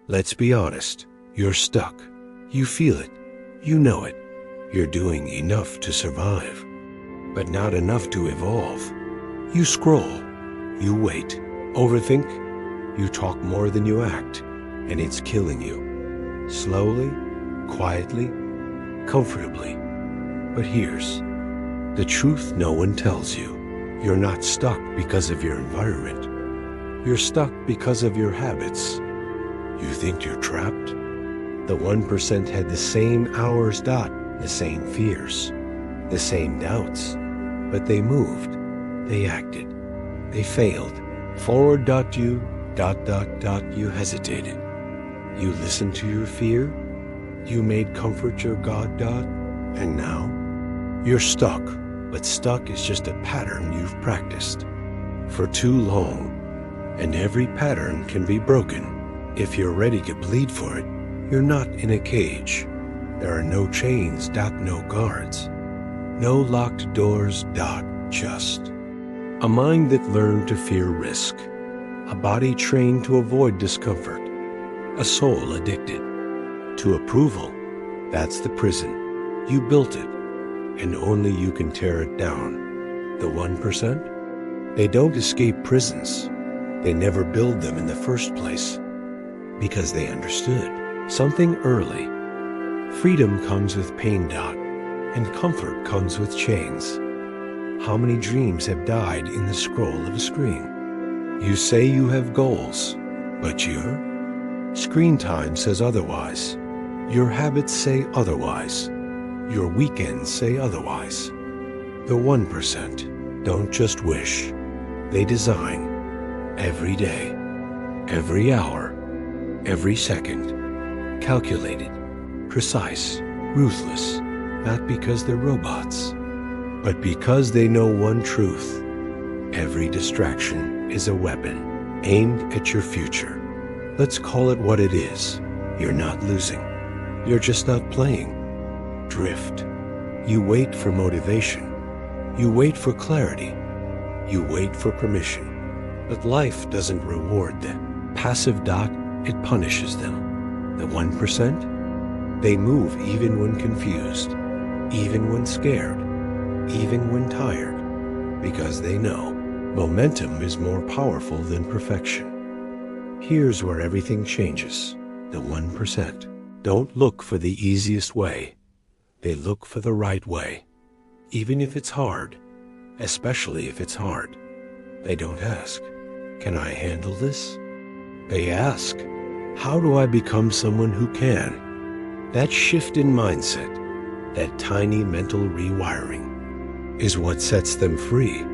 Let's be honest. You're stuck. You feel it. You know it. You're doing enough to survive, but not enough to evolve. You scroll. You wait. Overthink. You talk more than you act, and it's killing you. Slowly, quietly, comfortably. But here's the truth no one tells you. You're not stuck because of your environment. You're stuck because of your habits. You think you're trapped? The 1% had the same hours dot, the same fears, the same doubts, but they moved, they acted, they failed. Forward dot you, dot dot dot you hesitated. You listened to your fear, you made comfort your God dot, and now you're stuck, but stuck is just a pattern you've practiced for too long, and every pattern can be broken. If you're ready to bleed for it, you're not in a cage. There are no chains dot no guards, no locked doors dot just. A mind that learned to fear risk, a body trained to avoid discomfort, a soul addicted to approval. That's the prison. You built it, and only you can tear it down. The 1%? They don't escape prisons. They never build them in the first place because they understood something early. Freedom comes with pain dot, and comfort comes with chains. How many dreams have died in the scroll of a screen? You say you have goals, but your screen time says otherwise. Your habits say otherwise. Your weekends say otherwise. The 1% don't just wish. They design every day, every hour, every second. Calculated, precise, ruthless, not because they're robots, but because they know one truth. Every distraction is a weapon aimed at your future. Let's call it what it is. You're not losing. You're just not playing. Drift. You wait for motivation. You wait for clarity. You wait for permission. But life doesn't reward them. Passive dot, it punishes them. The 1%? They move even when confused, even when scared, even when tired, because they know momentum is more powerful than perfection. Here's where everything changes. The 1% don't look for the easiest way. They look for the right way. Even if it's hard, especially if it's hard. They don't ask, can I handle this? They ask, how do I become someone who can? That shift in mindset, that tiny mental rewiring, is what sets them free,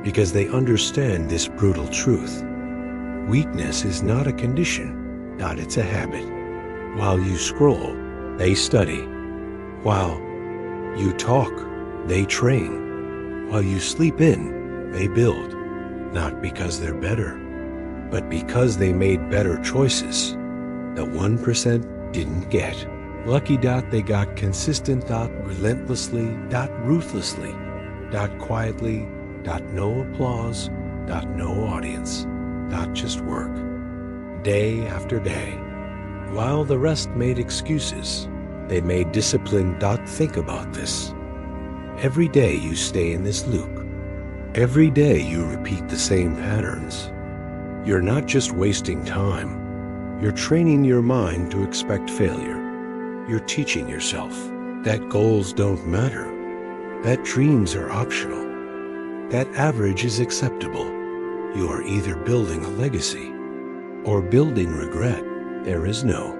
because they understand this brutal truth. Weakness is not a condition, it's a habit. While you scroll, they study. While you talk, they train. While you sleep in, they build, not because they're better, but because they made better choices. The 1% didn't get. Lucky dot they got consistent dot relentlessly dot ruthlessly dot quietly dot no applause dot no audience dot just work. Day after day. While the rest made excuses, they made discipline dot think about this. Every day you stay in this loop. Every day you repeat the same patterns. You're not just wasting time. You're training your mind to expect failure. You're teaching yourself that goals don't matter, that dreams are optional, that average is acceptable. You are either building a legacy or building regret. There is no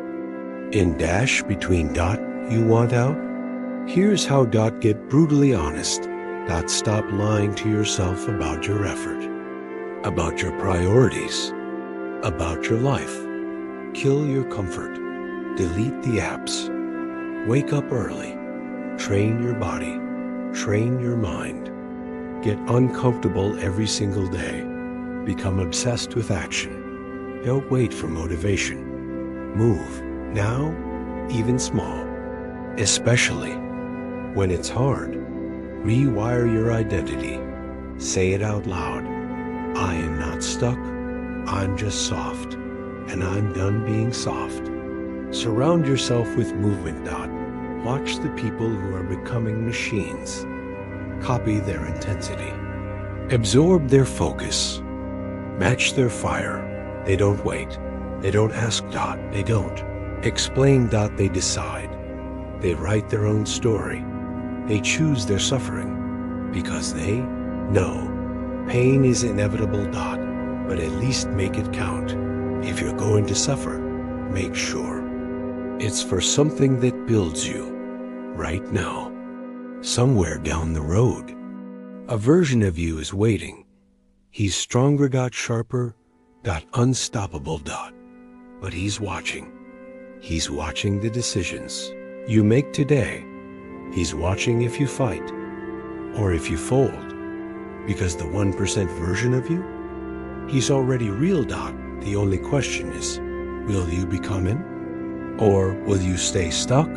in dash between dot you want out. Here's how dot get brutally honest. Dot stop lying to yourself about your effort, about your priorities, about your life. Kill your comfort. Delete the apps. Wake up early. Train your body. Train your mind. Get uncomfortable every single day. Become obsessed with action. Don't wait for motivation. Move now, even small, especially when it's hard. Rewire your identity. Say it out loud. I am not stuck. I'm just soft. and I'm done being soft. Surround yourself with movement, Dot. Watch the people who are becoming machines. Copy their intensity. Absorb their focus. Match their fire. They don't wait. They don't ask, Dot. They don't explain, Dot. They decide. They write their own story. They choose their suffering because they know pain is inevitable, Dot, but at least make it count. If you're going to suffer, make sure it's for something that builds you right now. Somewhere down the road, a version of you is waiting. He's stronger, Dot, sharper, Dot, unstoppable, Dot, but he's watching. He's watching the decisions you make today. He's watching if you fight or if you fold, because the 1% version of you, he's already real, Dot. The only question is, will you become him, or will you stay stuck